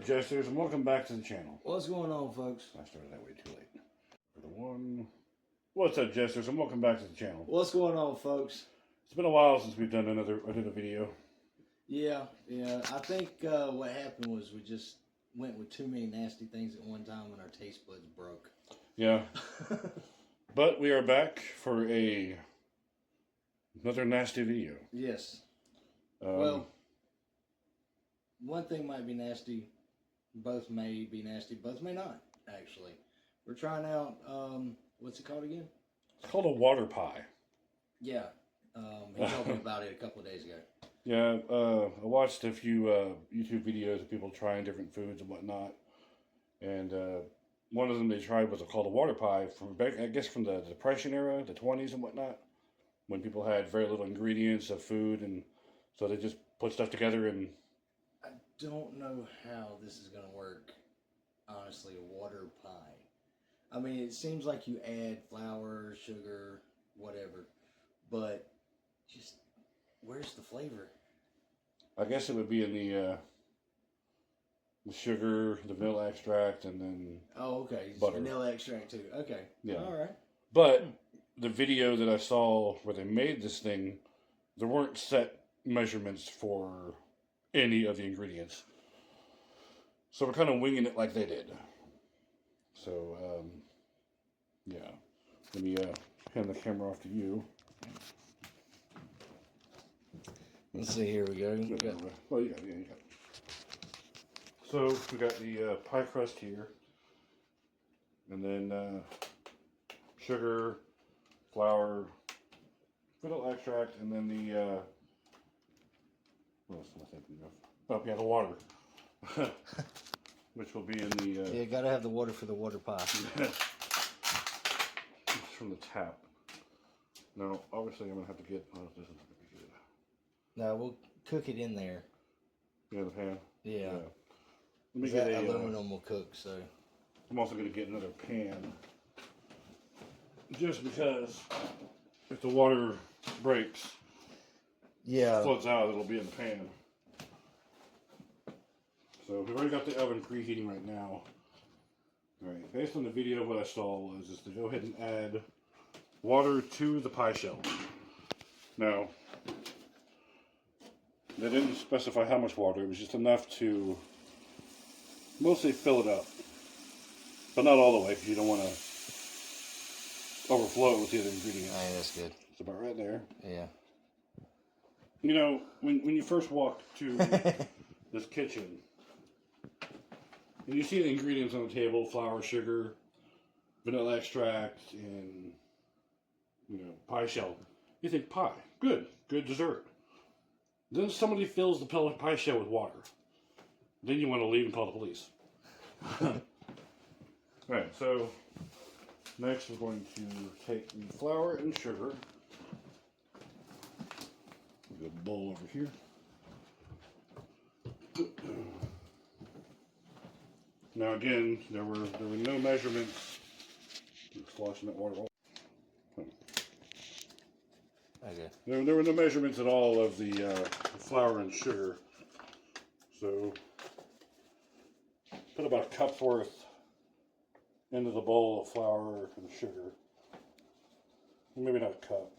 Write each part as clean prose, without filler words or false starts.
Jesters, and welcome back to the channel. What's going on, folks? I started that way too late. For the one. What's up, Jesters, and welcome back to the channel. What's going on, folks? It's been a while since we've done a video. Yeah. I think what happened was we just went with too many nasty things at one time and our taste buds broke. Yeah. But we are back for another nasty video. Yes. Well, one thing might be nasty. Both may be nasty. Both may not, actually. We're trying out, what's it called again? It's called a water pie. Yeah. He told me about it a couple of days ago. Yeah, I watched a few YouTube videos of people trying different foods and whatnot. And one of them they tried was called a water pie from, I guess, from the Depression era, the 20s and whatnot, when people had very little ingredients of food, and so they just put stuff together and... I don't know how this is going to work, honestly, a water pie. I mean, it seems like you add flour, sugar, whatever, but just, where's the flavor? I guess it would be in the sugar, the vanilla extract, and then... Oh, okay. Butter. Vanilla extract, too. Okay. Yeah. All right. But the video that I saw where they made this thing, there weren't set measurements for any of the ingredients. So we're kind of winging it like they did. So, yeah. Let me hand the camera off to you. Let's see, here we go. Well, you got it. So, we got the pie crust here. And then sugar, flour, vanilla extract, and then the... what else am I thinking of? Oh, yeah, the water. Which will be in the... Yeah, gotta have the water for the water pie. It's from the tap. Now, obviously, I'm going to have to get... Oh, this is not going to be good. No, we'll cook it in there. Yeah, the pan? Yeah. Let me That get aluminum will cook, so... I'm also going to get another pan. Just because if the water breaks, yeah, floods out, it'll be in the pan. So we've already got the oven preheating right now. Alright, based on the video, what I saw was just to go ahead and add water to the pie shell. Now, they didn't specify how much water, it was just enough to mostly fill it up. But not all the way, because you don't want to overflow it with the other ingredients. Hey, that's good. It's about right there. Yeah. You know, when you first walk to this kitchen, and you see the ingredients on the table, flour, sugar, vanilla extract, and, pie shell, you think pie. Good dessert. Then somebody fills the pie shell with water. Then you want to leave and call the police. Alright, so next we're going to take the flour and sugar. We've got a bowl over here. Now again, there were no measurements. I'm sloshing that water. Okay. There were no measurements at all of the flour and sugar. So put about a cup's worth into the bowl of flour and sugar. Maybe not a cup.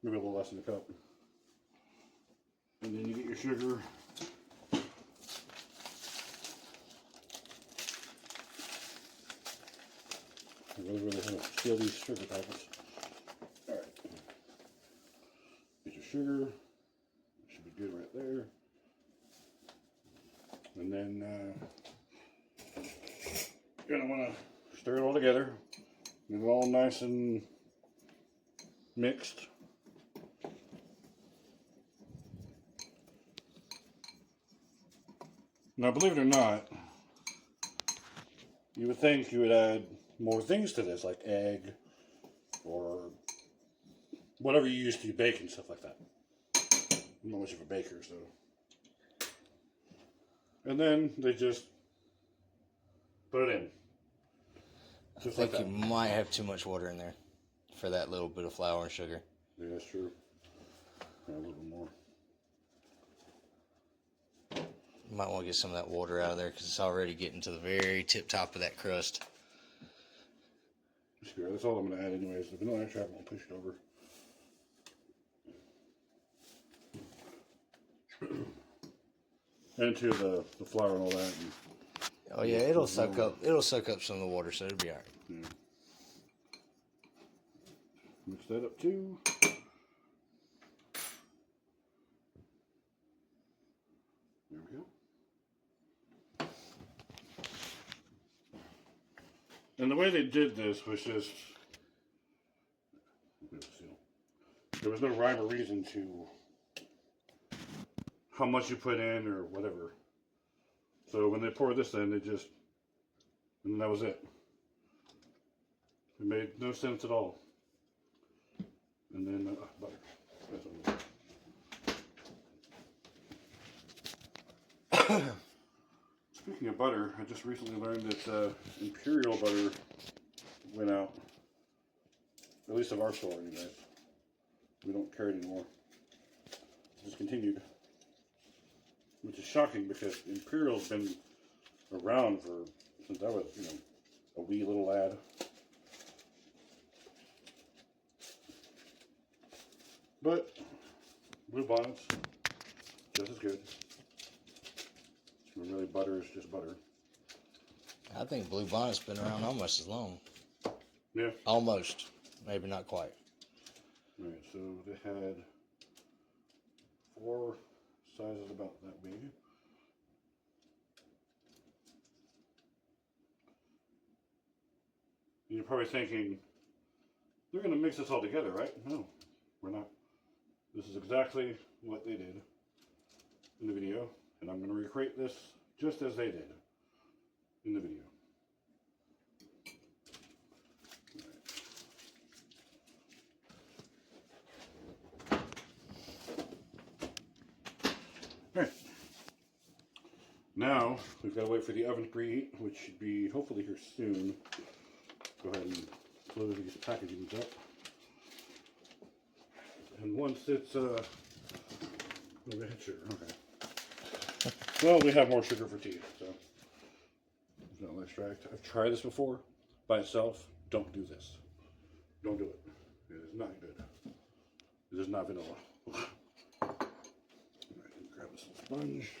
Maybe a little less than a cup. And then you get your sugar. I really want to steal these sugar packets. Alright. Get your sugar. Should be good right there. And then you're going to want to stir it all together. Get it all nice and mixed. Now, believe it or not, you would think you would add more things to this, like egg or whatever you use to bake and stuff like that. I'm not much of a baker, so. And then they just put it in. Just I think you might have too much water in there for that little bit of flour and sugar. Yeah, that's true. Yeah, a little more. Might want to get some of that water out of there because it's already getting to the very tip top of that crust. That's all I'm going to add anyways. The vanilla extract, I'll push it over. Into the flour and all that. And oh yeah, it'll soak up some of the water, so it'll be alright. yeah. Mix that up too. There we go. And the way they did this was just, there was no rhyme or reason to how much you put in or whatever. So when they poured this in, and that was it. It made no sense at all. And then butter. Speaking of butter, I just recently learned that Imperial butter went out. At least of our store, anyways. We don't carry it anymore. Discontinued. Which is shocking because Imperial's been around since I was, a wee little lad. But Blue Bonnet's just as good. Really, butter is just butter. I think Blue Bonnet's been around almost as long. Yeah. Almost. Maybe not quite. Alright, so they had 4 sizes about that big. You're probably thinking, they're going to mix this all together, right? No, we're not. This is exactly what they did in the video, and I'm going to recreate this just as they did in the video. Alright. Now, we've got to wait for the oven to preheat, which should be hopefully here soon. Go ahead and close these packagings up. And once it's, oh, we had sugar, okay. Well, we have more sugar for tea, so. Vanilla extract. I've tried this before by itself. Don't do this. Don't do it. It is not good. It is not vanilla. Alright, grab this sponge.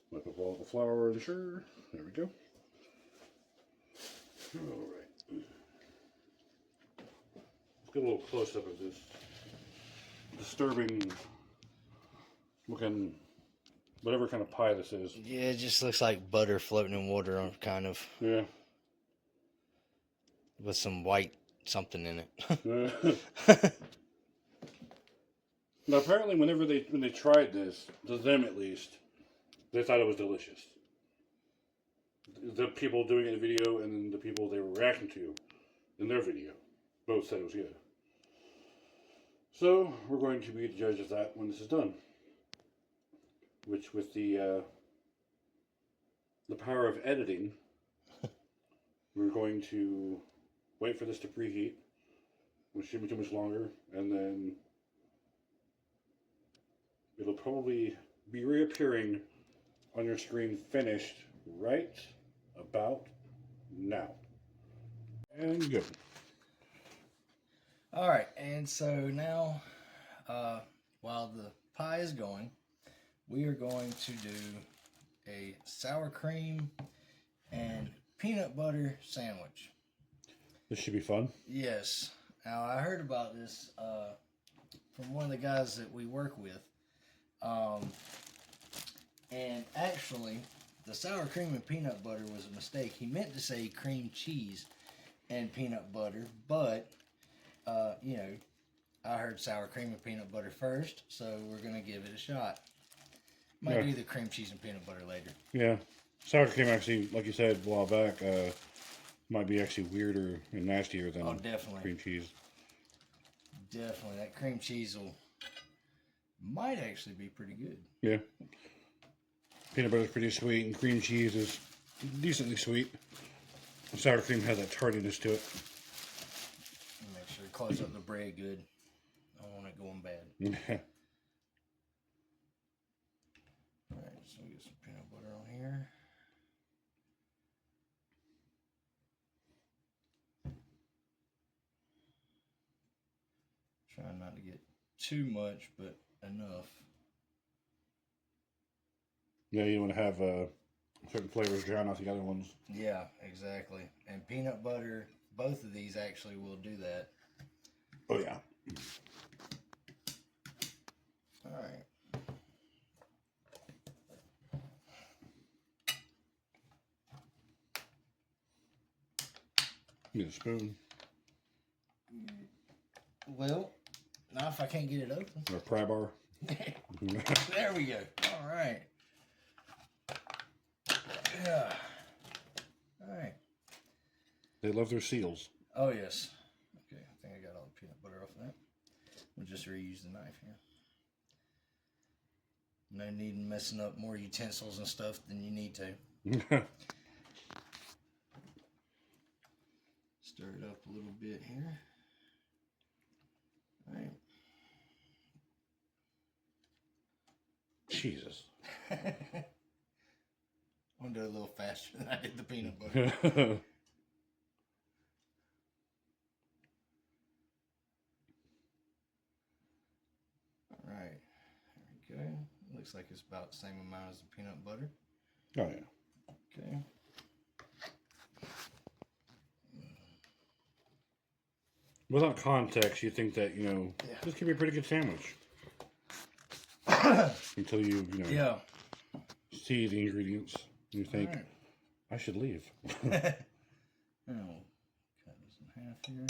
Wipe up all the flour and sugar. There we go. Alright. Let's get a little close up of this disturbing looking, whatever kind of pie this is. Yeah, it just looks like butter floating in water, kind of. Yeah. With some white something in it. Now, apparently, when they tried this, to them at least, they thought it was delicious. The people doing it in the video and the people they were reacting to in their video both said it was good. So, we're going to be the judge of that when this is done. Which, with the power of editing, we're going to wait for this to preheat, which shouldn't be too much longer, and then it'll probably be reappearing on your screen finished right about now. And go. Alright, and so now, while the pie is going, we are going to do a sour cream and peanut butter sandwich. This should be fun. Yes. Now, I heard about this from one of the guys that we work with. And actually, the sour cream and peanut butter was a mistake. He meant to say cream cheese and peanut butter, but, you know, I heard sour cream and peanut butter first, so we're going to give it a shot. Might do the cream cheese and peanut butter later. Yeah. Sour cream actually, like you said a while back, might be actually weirder and nastier than cream cheese. Definitely. That cream cheese might actually be pretty good. Yeah. Peanut butter is pretty sweet, and cream cheese is decently sweet. Sour cream has that tardiness to it. Make sure to close up the bread good. I don't want it going bad. So we get some peanut butter on here. Trying not to get too much, but enough. Yeah, you want to have certain flavors drown out the other ones. Yeah, exactly. And peanut butter, both of these actually will do that. Oh, yeah. All right. Get a spoon. Well, now if I can't get it open. Or a pry bar. There we go. All right. Yeah. All right. They love their seals. Oh, yes. Okay, I think I got all the peanut butter off of that. We'll just reuse the knife here. No need in messing up more utensils and stuff than you need to. Stir it up a little bit here. All right. Jesus. I'm going to do it a little faster than I did the peanut butter. All right. There we go. Looks like it's about the same amount as the peanut butter. Oh, yeah. Okay. Without context, you think that, Yeah. this could be a pretty good sandwich. Until you, Yeah. see the ingredients. You think, All right. I should leave. Now, we'll cut this in half here.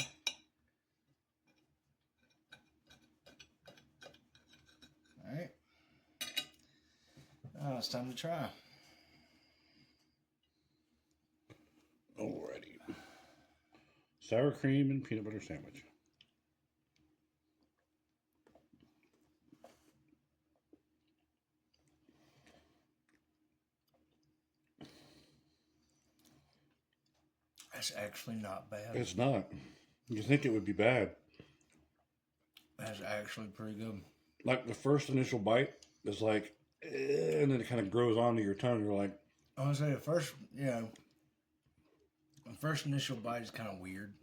All right. Now it's time to try. Alrighty. Sour cream and peanut butter sandwich. That's actually not bad. It's not. You think it would be bad. That's actually pretty good. Like the first initial bite is like, and then it kind of grows onto your tongue. You're like, I want to say the first, the first initial bite is kind of weird.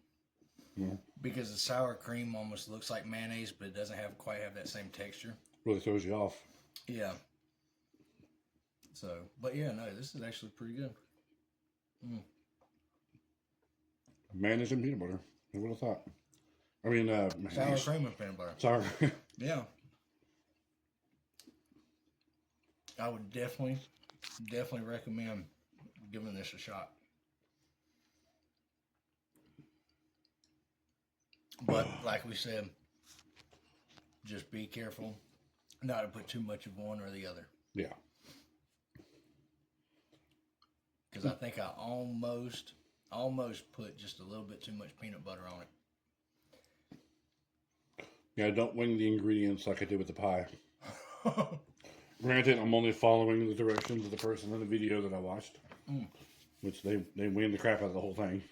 Yeah. Because the sour cream almost looks like mayonnaise, but it doesn't quite have that same texture. really throws you off. Yeah. So, but yeah, no, this is actually pretty good. Mayonnaise and peanut butter. I would have thought. I mean, Sour mayonnaise. cream and peanut butter. Sour. Yeah. I would definitely recommend giving this a shot. But like we said, just be careful not to put too much of one or the other. Yeah. Because I think I almost put just a little bit too much peanut butter on it. Yeah, don't wing the ingredients like I did with the pie. Granted, I'm only following the directions of the person in the video that I watched. Which they winged the crap out of the whole thing.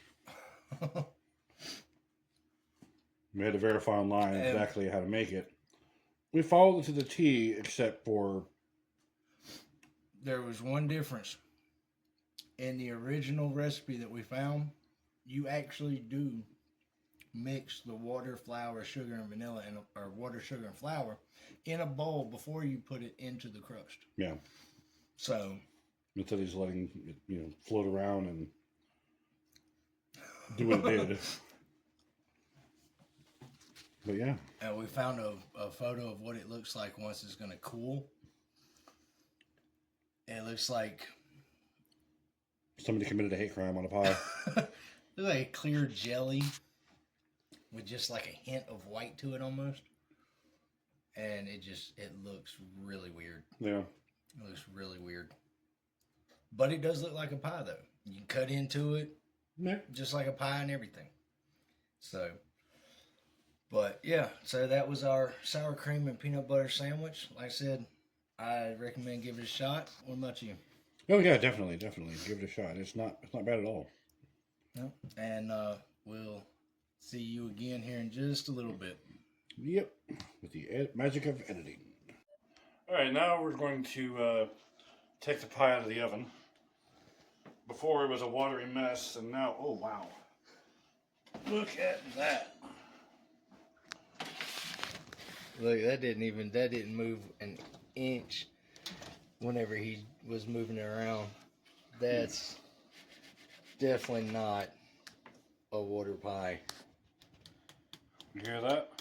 We had to verify online exactly how to make it. We followed it to the T, except for... There was one difference. In the original recipe that we found, you actually do mix the water, flour, sugar, and vanilla, or water, sugar, and flour in a bowl before you put it into the crust. Yeah. So... Instead of just letting it, float around and do what it did. But yeah. And we found a photo of what it looks like once it's going to cool. It looks like... Somebody committed a hate crime on a pie. looks like a clear jelly with just like a hint of white to it almost. And it looks really weird. Yeah. It looks really weird. But it does look like a pie, though. You can cut into it, Yeah. just like a pie and everything. So, but yeah, so that was our sour cream and peanut butter sandwich. Like I said, I recommend give it a shot. What about you? Oh yeah, definitely. Give it a shot. It's not bad at all. No. And we'll see you again here in just a little bit. Yep. With the magic of editing. All right, now we're going to take the pie out of the oven. Before it was a watery mess, and now, oh wow. Look at that. Look, that didn't move an inch whenever he was moving it around. That's definitely not a water pie. You hear that?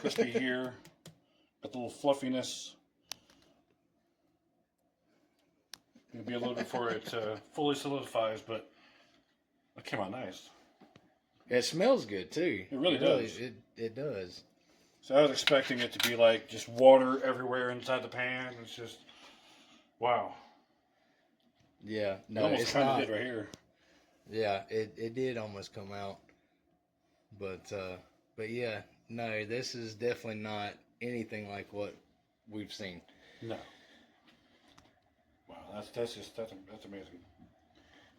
Crispy here. Got the little fluffiness. It'll be a little bit before it fully solidifies, but it came out nice. It smells good too. It really does. It does. So I was expecting it to be like just water everywhere inside the pan. It's just, wow. Yeah, It no, almost it's kind of not. did right here. Yeah, it did almost come out, but yeah, no, this is definitely not anything like what we've seen. No. Wow, that's amazing.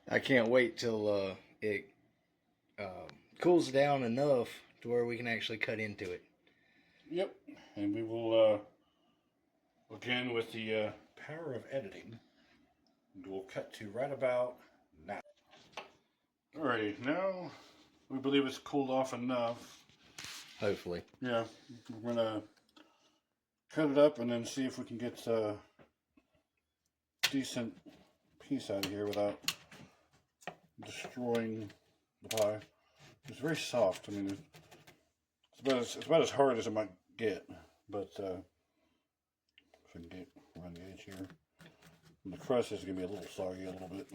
I can't wait till it cools down enough to where we can actually cut into it. Yep, and we will again with the power of editing. We'll cut to right about now. Alrighty, now we believe it's cooled off enough. Hopefully. Yeah, we're gonna cut it up and then see if we can get a decent piece out of here without destroying the pie. It's very soft. I mean, it's about as hard as it might get, but if I can get around the edge here. And the crust is gonna be a little soggy a little bit.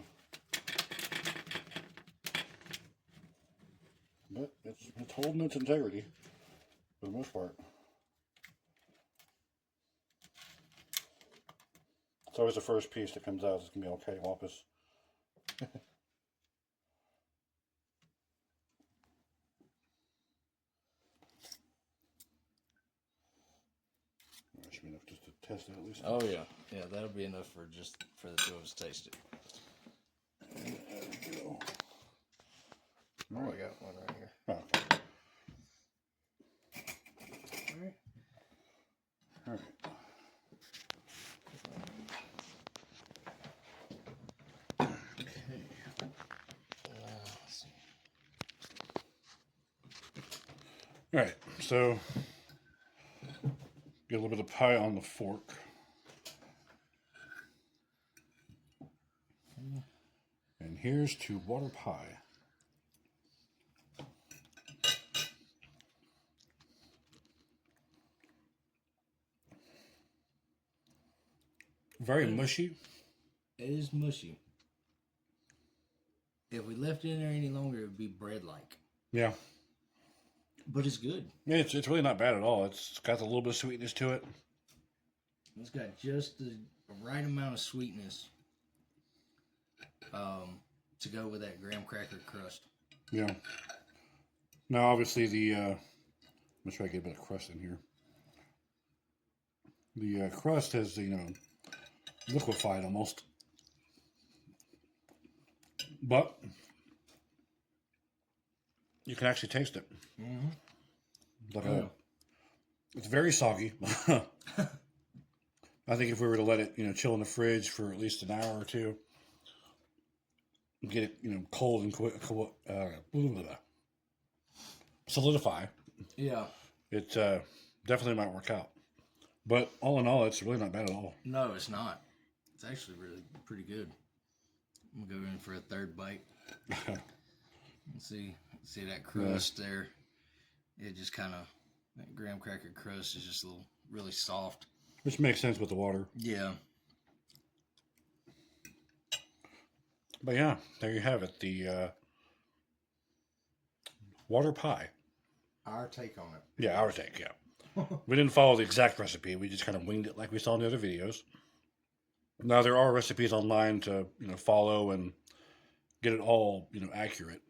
But it's holding its integrity for the most part. It's always the first piece that comes out. It's gonna be okay, Wampus. That should be enough just to test it at least. Oh yeah, that'll be enough for the two of us to taste it. There we go. Oh, I got one right here. Oh, okay. All right. Let's see. All right, so get a little bit of pie on the fork. And here's to water pie. Very mushy. It is mushy. If we left it in there any longer, it would be bread-like. Yeah. But it's good. Yeah, it's really not bad at all. It's got a little bit of sweetness to it. It's got just the right amount of sweetness to go with that graham cracker crust. Yeah. Now, obviously, I'm going to try to get a bit of crust in here. The crust has, liquefied almost. But you can actually taste it. Mm-hmm. It's very soggy. I think if we were to let it, chill in the fridge for at least an hour or two, get it, cold and solidify. Yeah. It definitely might work out. But all in all, it's really not bad at all. No, it's not. It's actually really pretty good. I'm gonna go in for a third bite. See that crust there. It just kind of, that graham cracker crust is just a little really soft. Which makes sense with the water. Yeah. But yeah, there you have it. The water pie. Our take on it. Yeah, our take, yeah. We didn't follow the exact recipe. We just kind of winged it like we saw in the other videos. Now, there are recipes online to, follow and get it all, accurate.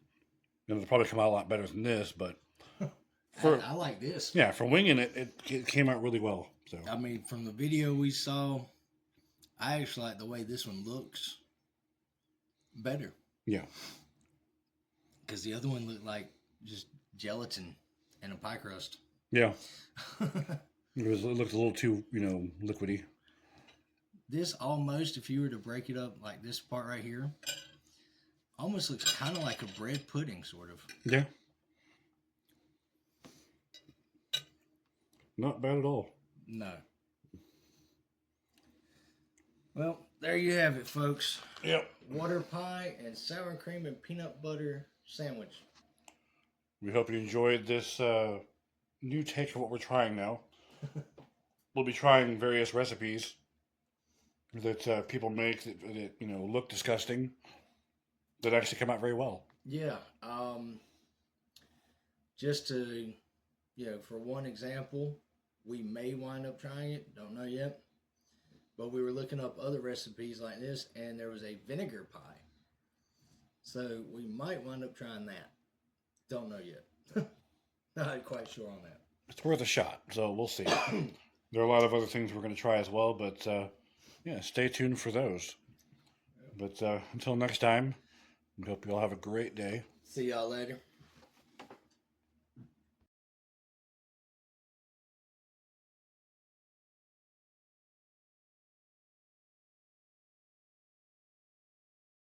And it'll probably come out a lot better than this, but... I like this. Yeah, for winging it, it came out really well. So I mean, from the video we saw, I actually like the way this one looks better. Yeah. Because the other one looked like just gelatin and a pie crust. Yeah. It looked a little too, liquidy. This almost, if you were to break it up like this part right here, almost looks kind of like a bread pudding, sort of. Yeah. Not bad at all. No. Well, there you have it, folks. Yep. Water pie and sour cream and peanut butter sandwich. We hope you enjoyed this new take of what we're trying now. We'll be trying various recipes that people make that look disgusting that actually come out very well. Yeah. Just to, for one example, we may wind up trying it. Don't know yet. But we were looking up other recipes like this, and there was a vinegar pie. So we might wind up trying that. Don't know yet. Not quite sure on that. It's worth a shot, so we'll see. There are a lot of other things we're going to try as well, but stay tuned for those. But until next time, we hope you all have a great day. See y'all later.